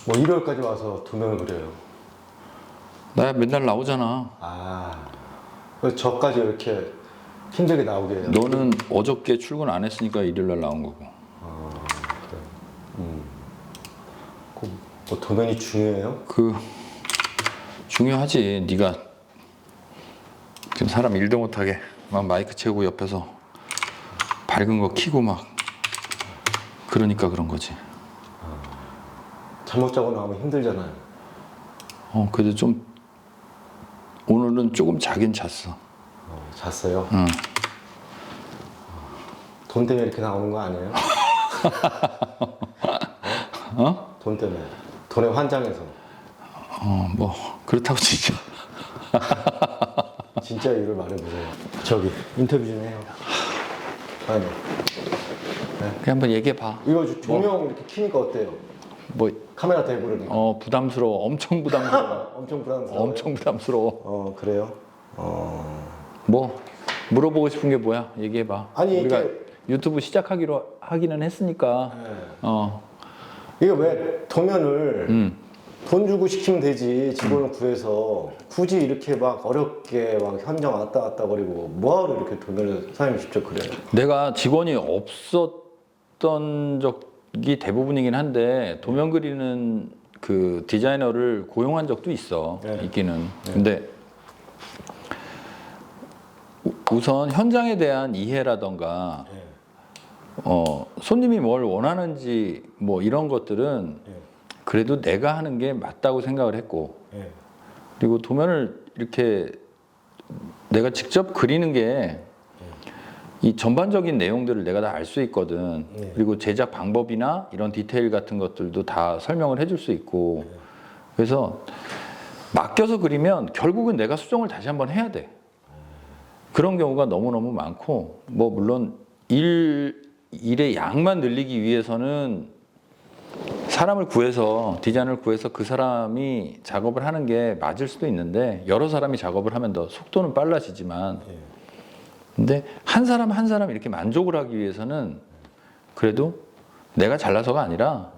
뭐 1월까지 와서 도면을 그려요. 나 맨날 나오잖아. 아, 그래서 저까지 이렇게 힘들게 나오게 해요. 너는 어저께 출근 안 했으니까 일요일날 나온 거고. 그래. 뭐 도면이 중요해요? 그 중요하지. 네가 지금 사람 일도 못하게 막 마이크 채우고 옆에서 밝은 거 켜고 막 그러니까 그런 거지. 잠못 자고 나오면 힘들잖아요. 그래도 좀 오늘은 조금 자긴 잤어. 잤어요? 응. 돈 때문에 이렇게 나오는 거 아니에요? 돈 때문에. 돈에 환장해서. 뭐 그렇다고 치죠. 진짜 이유를 말해보세요. 저기 인터뷰 좀 해요. 아니, 그냥 한번 얘기해 봐. 이거 조명 이렇게 키니까 어때요? 뭐 카메라 대고 그러니까. 부담스러워. 엄청 부담스러워. 엄청 부담스러워요? 엄청 부담스러워. 그래요? 뭐 물어보고 싶은 게 뭐야? 얘기해 봐. 아니, 우리가 이게- 유튜브 하기는 했으니까. 이게 왜 도면을 돈 주고 시키면 되지, 직원을 구해서 굳이 이렇게 막 어렵게 막 현장 왔다 갔다 거리고 뭐하러 이렇게 도면을 사장님이 직접 그려요? 내가 직원이 없었던 적이 대부분이긴 한데 도면 그리는 그 디자이너를 고용한 적도 있어. 네. 있기는. 근데 우선 현장에 대한 이해라던가 네. 손님이 뭘 원하는지 뭐 이런 것들은 네. 그래도 내가 하는 게 맞다고 생각을 했고, 네. 그리고 도면을 이렇게 내가 직접 그리는 게 이 전반적인 내용들을 내가 다 알 수 있거든. 네. 그리고 제작 방법이나 이런 디테일 같은 것들도 다 설명을 해줄 수 있고, 그래서 맡겨서 그리면 결국은 내가 수정을 다시 한번 해야 돼. 그런 경우가 너무너무 많고, 뭐 물론 일의 양만 늘리기 위해서는 사람을 구해서, 디자인을 구해서 그 사람이 작업을 하는 게 맞을 수도 있는데, 여러 사람이 작업을 하면 더 속도는 빨라지지만, 근데 한 사람 한 사람 이렇게 만족을 하기 위해서는 그래도 내가 잘나서가 아니라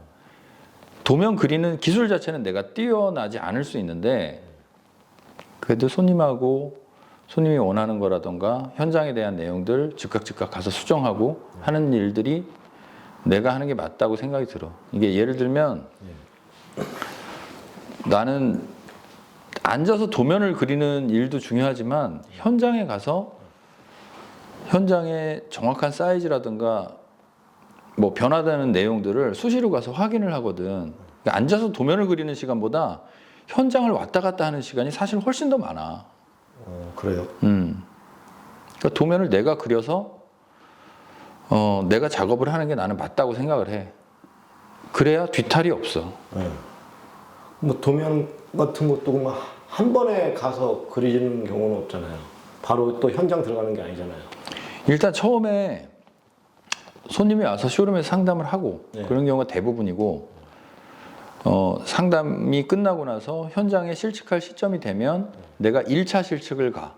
도면 그리는 기술 자체는 내가 뛰어나지 않을 수 있는데, 그래도 손님이 원하는 거라던가 현장에 대한 내용들 즉각 가서 수정하고 하는 일들이 내가 하는 게 맞다고 생각이 들어. 이게 예를 들면 나는 앉아서 도면을 그리는 일도 중요하지만 현장에 가서 현장의 정확한 사이즈라든가 뭐 변화되는 내용들을 수시로 가서 확인을 하거든. 그러니까 앉아서 도면을 그리는 시간보다 현장을 왔다 갔다 하는 시간이 사실 훨씬 더 많아. 그래요? 그러니까 도면을 내가 그려서 내가 작업을 하는 게 나는 맞다고 생각을 해. 그래야 뒤탈이 없어. 네. 뭐 도면 같은 것도 막 한 번에 가서 그리는 경우는 없잖아요. 바로 또 현장 들어가는 게 아니잖아요. 일단 처음에 손님이 와서 쇼룸에서 상담을 하고 네. 그런 경우가 대부분이고, 상담이 끝나고 나서 현장에 실측할 시점이 되면 내가 1차 실측을 가.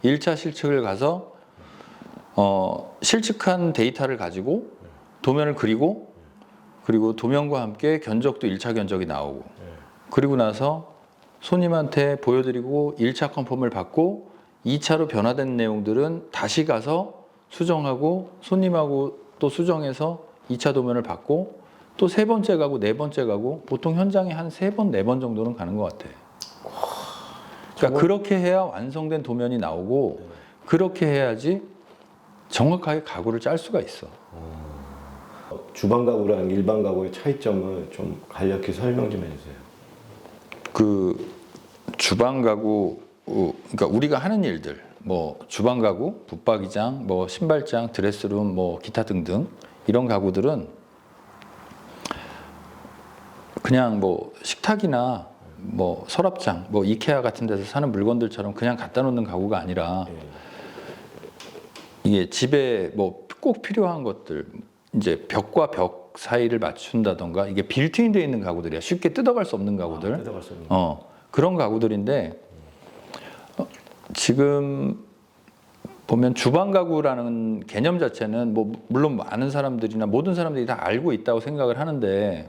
1차 실측을 가서 실측한 데이터를 가지고 도면을 그리고, 그리고 도면과 함께 견적도 1차 견적이 나오고, 그리고 나서 손님한테 보여드리고 1차 컨펌을 받고 2차로 변화된 내용들은 다시 가서 수정하고 손님하고 또 수정해서 2차 도면을 받고 또 세 번째 가고 네 번째 가고, 보통 현장에 한 3번, 4번 정도는 가는 것 같아. 그러니까 그렇게 해야 완성된 도면이 나오고, 그렇게 해야지 정확하게 가구를 짤 수가 있어. 주방 가구랑 일반 가구의 차이점을 좀 간략히 설명 좀 해주세요. 그 주방 가구, 그러니까 우리가 하는 일들, 뭐 주방 가구, 붙박이장, 뭐 신발장, 드레스룸, 뭐 기타 등등 이런 가구들은 그냥 뭐 식탁이나 뭐 서랍장, 뭐 이케아 같은 데서 사는 물건들처럼 그냥 갖다 놓는 가구가 아니라, 이게 집에 뭐 꼭 필요한 것들, 이제 벽과 벽 사이를 맞춘다던가, 이게 빌트인 되어 있는 가구들이야. 쉽게 뜯어갈 수 없는 가구들. 뜯어갈 수 없는 그런 가구들인데, 지금 보면 주방 가구라는 개념 자체는 뭐 물론 많은 사람들이나 모든 사람들이 다 알고 있다고 생각을 하는데,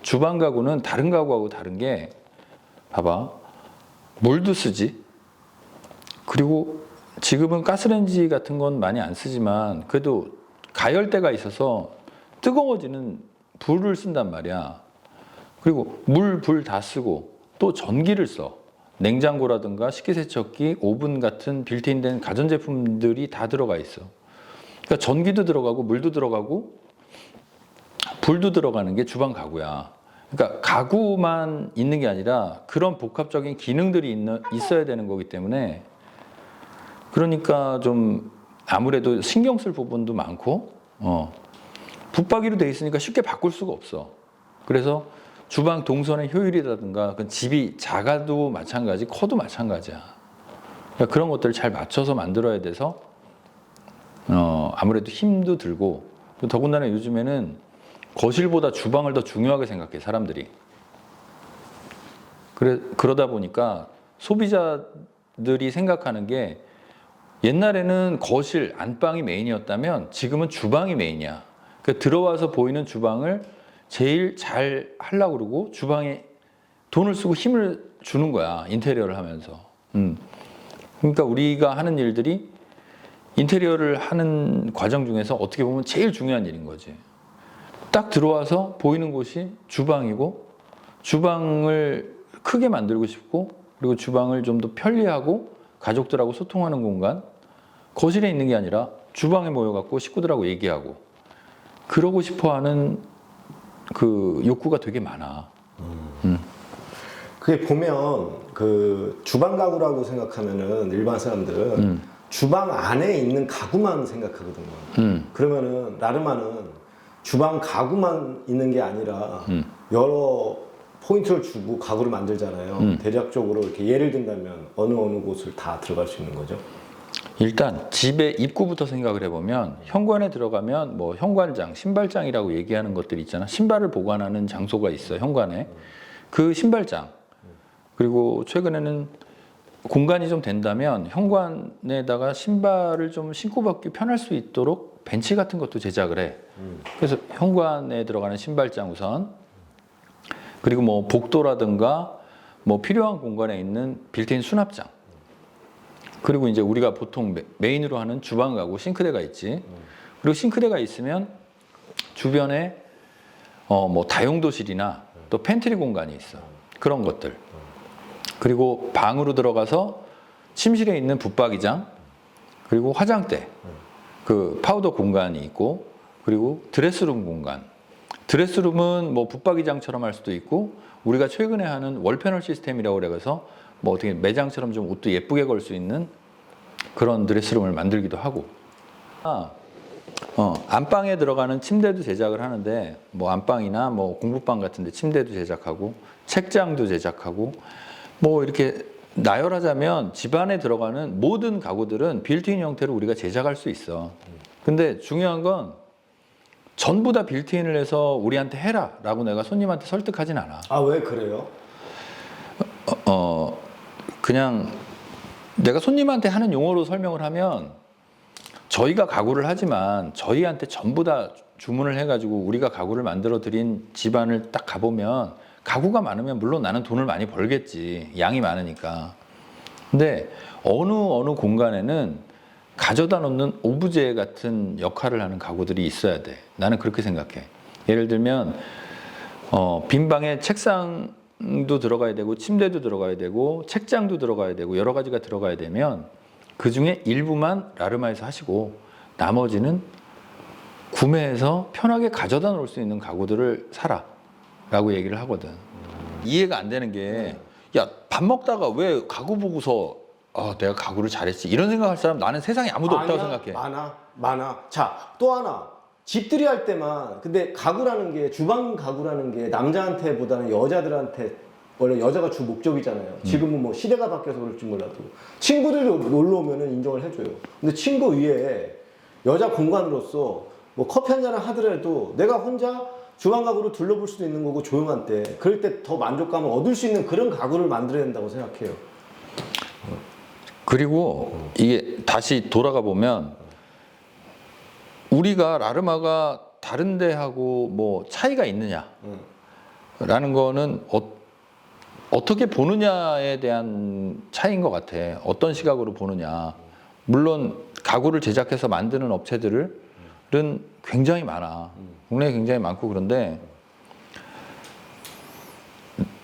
주방 가구는 다른 가구하고 다른 게 봐봐. 물도 쓰지. 그리고 지금은 가스레인지 같은 건 많이 안 쓰지만 그래도 가열대가 있어서 뜨거워지는 불을 쓴단 말이야. 그리고 불 다 쓰고 또 전기를 써. 냉장고라든가 식기세척기, 오븐 같은 빌트인된 가전제품들이 다 들어가 있어. 그러니까 전기도 들어가고 물도 들어가고 불도 들어가는 게 주방 가구야. 그러니까 가구만 있는 게 아니라 그런 복합적인 기능들이 있어야 되는 거기 때문에 그러니까 좀 아무래도 신경 쓸 부분도 많고 붙박이로 돼 있으니까 쉽게 바꿀 수가 없어. 그래서 주방 동선의 효율이라든가 그 집이 작아도 마찬가지, 커도 마찬가지야. 그러니까 그런 것들을 잘 맞춰서 만들어야 돼서 아무래도 힘도 들고 더군다나 요즘에는 거실보다 주방을 더 중요하게 생각해 사람들이. 그러다 보니까 소비자들이 생각하는 게 옛날에는 거실, 안방이 메인이었다면 지금은 주방이 메인이야. 그러니까 들어와서 보이는 주방을 제일 잘 하려고 그러고 주방에 돈을 쓰고 힘을 주는 거야. 인테리어를 하면서. 그러니까 우리가 하는 일들이 인테리어를 하는 과정 중에서 어떻게 보면 제일 중요한 일인 거지. 딱 들어와서 보이는 곳이 주방이고 주방을 크게 만들고 싶고 그리고 주방을 좀 더 편리하고 가족들하고 소통하는 공간, 거실에 있는 게 아니라 주방에 모여갖고 식구들하고 얘기하고 그러고 싶어하는 그 욕구가 되게 많아. 그게 보면 그 주방 가구라고 생각하면은 일반 사람들은 주방 안에 있는 가구만 생각하거든요. 그러면은 라르마는 주방 가구만 있는 게 아니라 여러 포인트를 주고 가구를 만들잖아요. 대략적으로 이렇게 예를 든다면 어느 곳을 다 들어갈 수 있는 거죠? 일단 집의 입구부터 생각을 해보면 현관에 들어가면 뭐 현관장, 신발장이라고 얘기하는 것들이 있잖아. 신발을 보관하는 장소가 있어 현관에. 그 신발장 그리고 최근에는 공간이 좀 된다면 현관에다가 신발을 좀 신고 받기 편할 수 있도록 벤치 같은 것도 제작을 해. 그래서 현관에 들어가는 신발장 우선 그리고 뭐 복도라든가 뭐 필요한 공간에 있는 빌트인 수납장 그리고 이제 우리가 보통 메인으로 하는 주방 가구 싱크대가 있지. 그리고 싱크대가 있으면 주변에 뭐 다용도실이나 또 팬트리 공간이 있어. 그런 것들. 그리고 방으로 들어가서 침실에 있는 붙박이장 그리고 화장대 그 파우더 공간이 있고 그리고 드레스룸 공간. 드레스룸은 뭐 붙박이장처럼 할 수도 있고 우리가 최근에 하는 월패널 시스템이라고 그래서 뭐 어떻게 매장처럼 좀 옷도 예쁘게 걸 수 있는 그런 드레스룸을 만들기도 하고 안방에 들어가는 침대도 제작을 하는데 뭐 안방이나 뭐 공부방 같은 데 침대도 제작하고 책장도 제작하고 뭐 이렇게 나열하자면 집안에 들어가는 모든 가구들은 빌트인 형태로 우리가 제작할 수 있어. 근데 중요한 건 전부 다 빌트인을 해서 우리한테 해라 라고 내가 손님한테 설득하진 않아. 아, 왜 그래요? 그냥 내가 손님한테 하는 용어로 설명을 하면 저희가 가구를 하지만 저희한테 전부 다 주문을 해가지고 우리가 가구를 만들어 드린 집안을 딱 가보면 가구가 많으면 물론 나는 돈을 많이 벌겠지. 양이 많으니까. 근데 어느 공간에는 가져다 놓는 오브제 같은 역할을 하는 가구들이 있어야 돼. 나는 그렇게 생각해. 예를 들면 빈 방에 책상도 들어가야 되고 침대도 들어가야 되고 책장도 들어가야 되고 여러 가지가 들어가야 되면 그 중에 일부만 라르마에서 하시고 나머지는 구매해서 편하게 가져다 놓을 수 있는 가구들을 사라 라고 얘기를 하거든. 이해가 안 되는 게 야, 밥 먹다가 왜 가구 보고서 내가 가구를 잘했지 이런 생각할 사람 나는 세상에 아무도 없다고 생각해. 많아. 자, 또 하나. 집들이 할 때만 근데 가구라는 게 주방 가구라는 게 남자한테보다는 여자들한테 원래 여자가 주 목적이잖아요. 지금은 뭐 시대가 바뀌어서 그럴지 몰라도 친구들이 놀러 오면은 인정을 해줘요. 근데 친구 위에 여자 공간으로서 뭐 커피 한 잔을 하더라도 내가 혼자 주방 가구로 둘러볼 수도 있는 거고 조용한 때 그럴 때 더 만족감을 얻을 수 있는 그런 가구를 만들어야 된다고 생각해요. 그리고 이게 다시 돌아가 보면 우리가 라르마가 다른 데하고 뭐 차이가 있느냐? 라는 거는 어떻게 보느냐에 대한 차이인 것 같아. 어떤 시각으로 보느냐. 물론 가구를 제작해서 만드는 업체들은 굉장히 많아. 국내에 굉장히 많고 그런데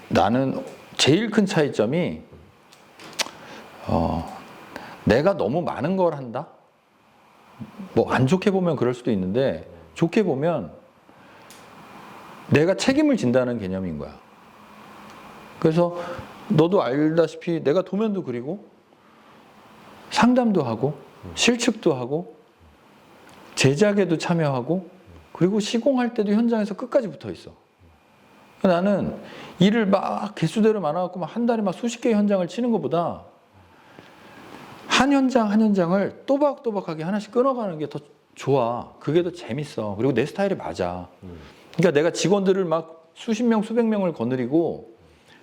나는 제일 큰 차이점이 내가 너무 많은 걸 한다? 뭐 안 좋게 보면 그럴 수도 있는데 좋게 보면 내가 책임을 진다는 개념인 거야. 그래서 너도 알다시피 내가 도면도 그리고 상담도 하고 실측도 하고 제작에도 참여하고 그리고 시공할 때도 현장에서 끝까지 붙어 있어. 나는 일을 막 개수대로 많아갖고 막 한 달에 막 수십 개의 현장을 치는 것보다 한 현장 한 현장을 또박또박하게 하나씩 끊어가는 게 더 좋아. 그게 더 재밌어. 그리고 내 스타일에 맞아. 그러니까 내가 직원들을 막 수십 명, 수백 명을 거느리고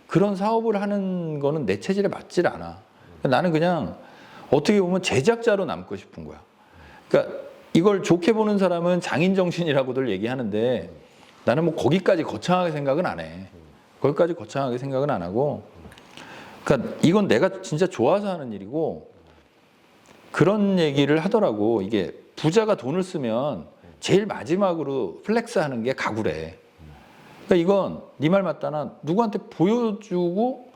그런 사업을 하는 거는 내 체질에 맞질 않아. 나는 그냥 어떻게 보면 제작자로 남고 싶은 거야. 그러니까 이걸 좋게 보는 사람은 장인정신이라고들 얘기하는데 나는 뭐 거기까지 거창하게 생각은 안 해. 거기까지 거창하게 생각은 안 하고 그러니까 이건 내가 진짜 좋아서 하는 일이고 그런 얘기를 하더라고. 이게 부자가 돈을 쓰면 제일 마지막으로 플렉스하는 게 가구래. 그러니까 이건 네 말 맞다나 누구한테 보여주고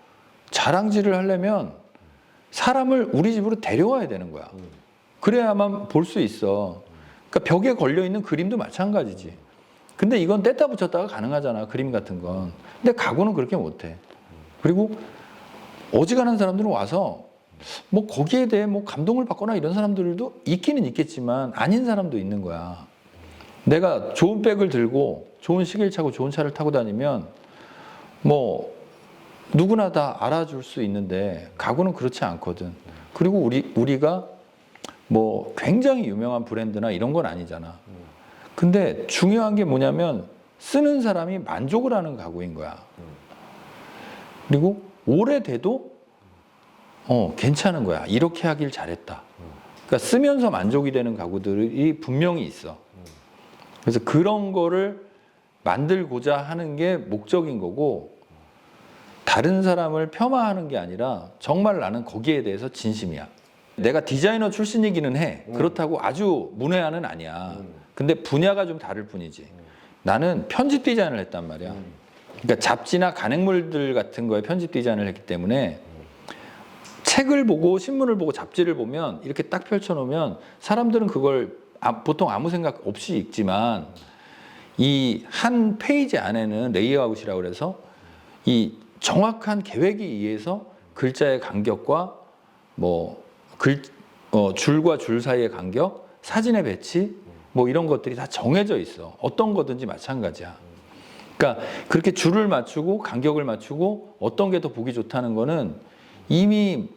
자랑질을 하려면 사람을 우리 집으로 데려와야 되는 거야. 그래야만 볼 수 있어. 그러니까 벽에 걸려 있는 그림도 마찬가지지. 근데 이건 뗐다 붙였다가 가능하잖아. 그림 같은 건. 근데 가구는 그렇게 못해. 그리고 어지간한 사람들은 와서 뭐 거기에 대해 뭐 감동을 받거나 이런 사람들도 있기는 있겠지만 아닌 사람도 있는 거야. 내가 좋은 백을 들고 좋은 시계를 차고 좋은 차를 타고 다니면 뭐 누구나 다 알아줄 수 있는데 가구는 그렇지 않거든. 그리고 우리가 뭐 굉장히 유명한 브랜드나 이런 건 아니잖아. 근데 중요한 게 뭐냐면 쓰는 사람이 만족을 하는 가구인 거야. 그리고 오래돼도 괜찮은 거야. 이렇게 하길 잘했다. 그러니까 쓰면서 만족이 되는 가구들이 분명히 있어. 그래서 그런 거를 만들고자 하는 게 목적인 거고 다른 사람을 폄하하는 게 아니라 정말 나는 거기에 대해서 진심이야. 내가 디자이너 출신이기는 해. 그렇다고 아주 문외한은 아니야. 근데 분야가 좀 다를 뿐이지. 나는 편집 디자인을 했단 말이야. 그러니까 잡지나 간행물들 같은 거에 편집 디자인을 했기 때문에 책을 보고 신문을 보고 잡지를 보면 이렇게 딱 펼쳐놓으면 사람들은 그걸 보통 아무 생각 없이 읽지만 이 한 페이지 안에는 레이아웃이라고 그래서 이 정확한 계획에 의해서 글자의 간격과 뭐 줄과 줄 사이의 간격, 사진의 배치 뭐 이런 것들이 다 정해져 있어. 어떤 거든지 마찬가지야. 그러니까 그렇게 줄을 맞추고 간격을 맞추고 어떤 게 더 보기 좋다는 거는 이미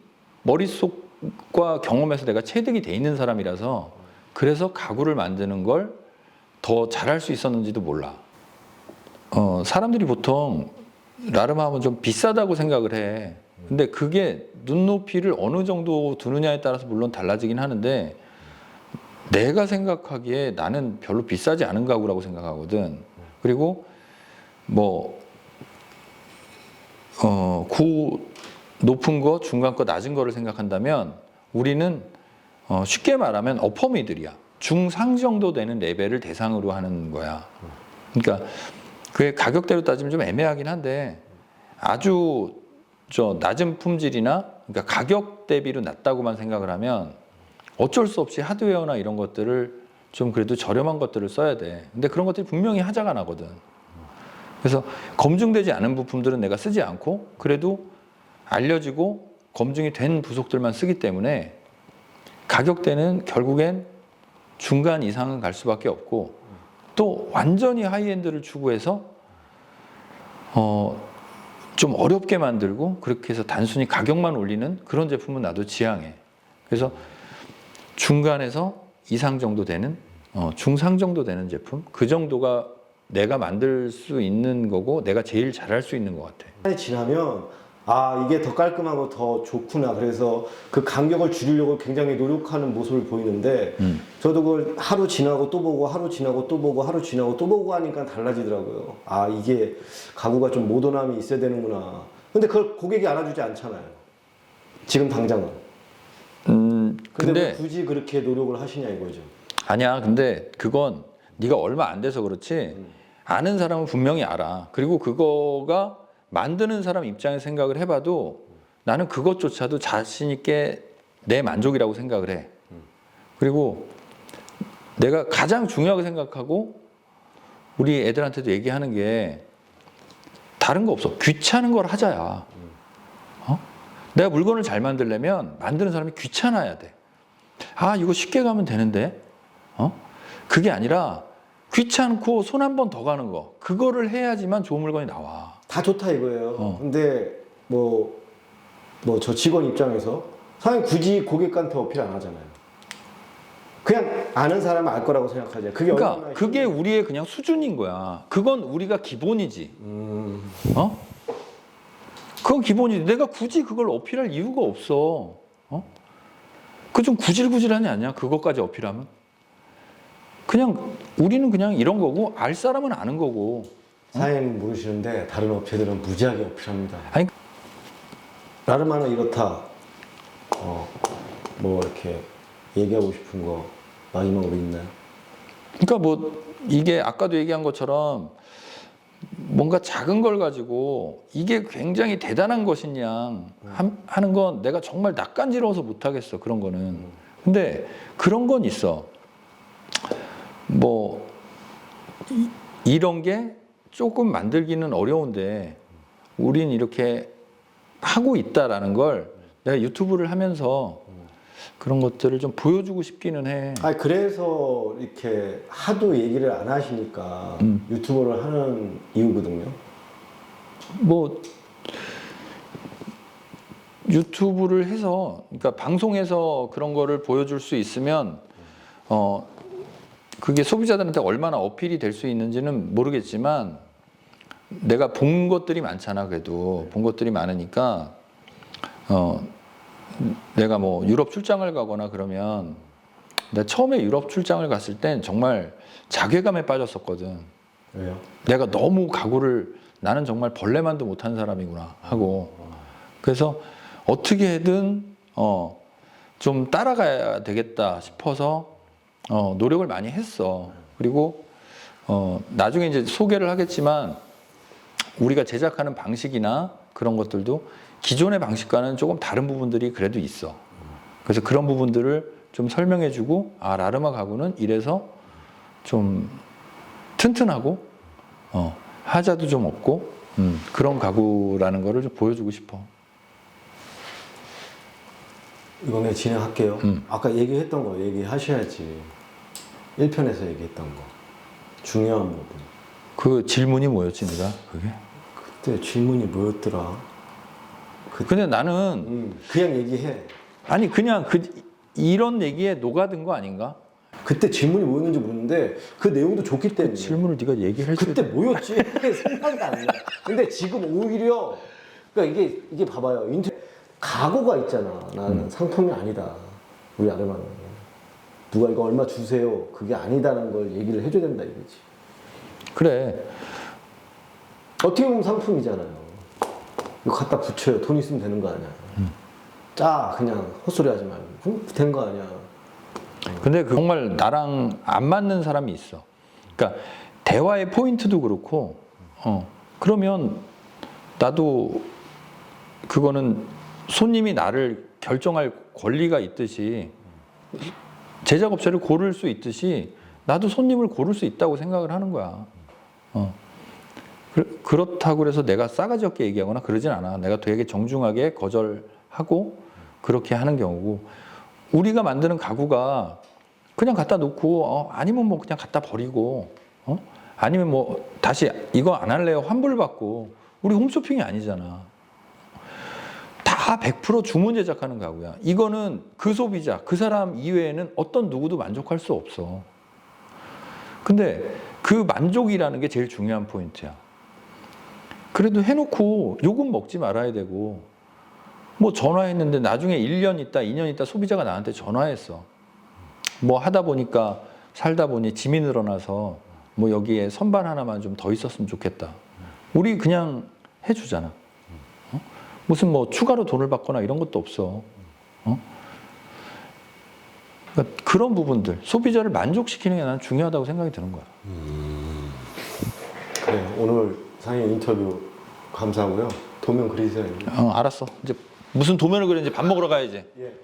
머릿속과 경험에서 내가 체득이 돼 있는 사람이라서 그래서 가구를 만드는 걸 더 잘할 수 있었는지도 몰라. 사람들이 보통 라르마 하면 좀 비싸다고 생각을 해. 근데 그게 눈높이를 어느 정도 두느냐에 따라서 물론 달라지긴 하는데 내가 생각하기에 나는 별로 비싸지 않은 가구라고 생각하거든. 그리고 뭐 높은 거, 중간 거, 낮은 거를 생각한다면 우리는 쉽게 말하면 어퍼미들이야. 중상 정도 되는 레벨을 대상으로 하는 거야. 그러니까 그게 가격대로 따지면 좀 애매하긴 한데 아주 낮은 품질이나 그러니까 가격 대비로 낮다고만 생각을 하면 어쩔 수 없이 하드웨어나 이런 것들을 좀 그래도 저렴한 것들을 써야 돼. 근데 그런 것들이 분명히 하자가 나거든. 그래서 검증되지 않은 부품들은 내가 쓰지 않고 그래도 알려지고 검증이 된 부속들만 쓰기 때문에 가격대는 결국엔 중간 이상은 갈 수밖에 없고 또 완전히 하이엔드를 추구해서 좀 어렵게 만들고 그렇게 해서 단순히 가격만 올리는 그런 제품은 나도 지향해. 그래서 중간에서 이상 정도 되는 중상 정도 되는 제품 그 정도가 내가 만들 수 있는 거고 내가 제일 잘할 수 있는 것 같아. 시간이 지나면 아, 이게 더 깔끔하고 더 좋구나. 그래서 그 간격을 줄이려고 굉장히 노력하는 모습을 보이는데, 저도 그걸 하루 지나고 또 보고, 하루 지나고 또 보고, 하루 지나고 또 보고 하니까 달라지더라고요. 아, 이게 가구가 좀 모던함이 있어야 되는구나. 근데 그걸 고객이 알아주지 않잖아요. 지금 당장은. 근데 왜 굳이 그렇게 노력을 하시냐 이거죠. 아니야. 근데 그건 네가 얼마 안 돼서 그렇지 아는 사람은 분명히 알아. 그리고 그거가 만드는 사람 입장에서 생각을 해봐도 나는 그것조차도 자신 있게 내 만족이라고 생각을 해. 그리고 내가 가장 중요하게 생각하고 우리 애들한테도 얘기하는 게 다른 거 없어. 귀찮은 걸 하자야. 어? 내가 물건을 잘 만들려면 만드는 사람이 귀찮아야 돼. 아, 이거 쉽게 가면 되는데. 그게 아니라 귀찮고 손 한 번 더 가는 거. 그거를 해야지만 좋은 물건이 나와. 다 좋다 이거예요. 근데 뭐 저 직원 입장에서 사장님 굳이 고객한테 어필 안 하잖아요. 그냥 아는 사람은 알 거라고 생각하죠. 그게 그러니까 얼마나 그게 우리의 그냥 수준인 거야. 그건 우리가 기본이지. 그건 기본이지. 내가 굳이 그걸 어필할 이유가 없어. 그 좀 구질구질하지 않냐? 그것까지 어필하면. 그냥 우리는 그냥 이런 거고 알 사람은 아는 거고. 사장님 모르시는데 다른 업체들은 무지하게 어필합니다. 아니, 라르마는 이렇다. 뭐 이렇게 얘기하고 싶은 거 마지막으로 있나요? 그러니까 뭐 이게 아까도 얘기한 것처럼 뭔가 작은 걸 가지고 이게 굉장히 대단한 것이냐 하는 건 내가 정말 낯간지러워서 못하겠어. 그런 거는. 근데 그런 건 있어. 뭐 이런 게 조금 만들기는 어려운데 우린 이렇게 하고 있다라는 걸 내가 유튜브를 하면서 그런 것들을 좀 보여주고 싶기는 해. 아, 그래서 이렇게 하도 얘기를 안 하시니까 유튜버를 하는 이유거든요. 뭐 유튜브를 해서, 그러니까 방송에서 그런 거를 보여줄 수 있으면 그게 소비자들한테 얼마나 어필이 될 수 있는지는 모르겠지만 내가 본 것들이 많잖아. 그래도 본 것들이 많으니까 내가 뭐 유럽 출장을 가거나 그러면 내가 처음에 유럽 출장을 갔을 땐 정말 자괴감에 빠졌었거든. 왜요? 내가 너무 가구를 나는 정말 벌레만도 못한 사람이구나 하고, 그래서 어떻게든 좀 따라가야 되겠다 싶어서 노력을 많이 했어. 그리고 나중에 이제 소개를 하겠지만 우리가 제작하는 방식이나 그런 것들도 기존의 방식과는 조금 다른 부분들이 그래도 있어. 그래서 그런 부분들을 좀 설명해주고, 아, 라르마 가구는 이래서 좀 튼튼하고 하자도 좀 없고 그런 가구라는 거를 좀 보여주고 싶어. 이번에 진행할게요. 아까 얘기했던 거 얘기하셔야지. 1편에서 얘기했던 거. 중요한 부분. 그 질문이 뭐였지, 네가? 그게? 그때 질문이 뭐였더라? 근데 나는 그냥 얘기해. 아니 그냥 이런 얘기에 녹아든 거 아닌가? 그때 질문이 뭐였는지 모르는데 그 내용도 좋기 때문에. 질문을 네가 얘기를 해줘야 그때 뭐였지? 생각이 안 나. 근데 지금 오히려 그러니까 이게 봐봐요. 각오가 있잖아. 나는 상품이 아니다. 우리 아르마는 누가 이거 얼마 주세요. 그게 아니다라는 걸 얘기를 해줘야 된다 이거지. 그래. 어떻게 보면 상품이잖아요. 이거 갖다 붙여요. 돈 있으면 되는 거 아니야. 짜 그냥 헛소리 하지 말고 그럼 된 거 아니야. 근데 정말 나랑 안 맞는 사람이 있어. 그러니까 대화의 포인트도 그렇고, 그러면 나도 그거는 손님이 나를 결정할 권리가 있듯이 제작업체를 고를 수 있듯이 나도 손님을 고를 수 있다고 생각을 하는 거야. 그렇다고 해서 내가 싸가지 없게 얘기하거나 그러진 않아. 내가 되게 정중하게 거절하고 그렇게 하는 경우고, 우리가 만드는 가구가 그냥 갖다 놓고 아니면 뭐 그냥 갖다 버리고 아니면 뭐 다시 이거 안 할래요 환불받고, 우리 홈쇼핑이 아니잖아. 다 100% 주문 제작하는 가구야. 이거는 그 소비자, 그 사람 이외에는 어떤 누구도 만족할 수 없어. 근데 그 만족이라는 게 제일 중요한 포인트야. 그래도 해놓고 욕은 먹지 말아야 되고 뭐 전화했는데 나중에 1년 있다 2년 있다 소비자가 나한테 전화했어. 뭐 하다 보니까 살다 보니 짐이 늘어나서 뭐 여기에 선반 하나만 좀 더 있었으면 좋겠다. 우리 그냥 해주잖아. 어? 무슨 뭐 추가로 돈을 받거나 이런 것도 없어. 어? 그러니까 그런 부분들 소비자를 만족시키는 게 난 중요하다고 생각이 드는 거야. 그래, 오늘 사장님 인터뷰 감사하고요. 도면 그리세요. 알았어. 이제 무슨 도면을 그리는지 밥 먹으러 가야지. 예.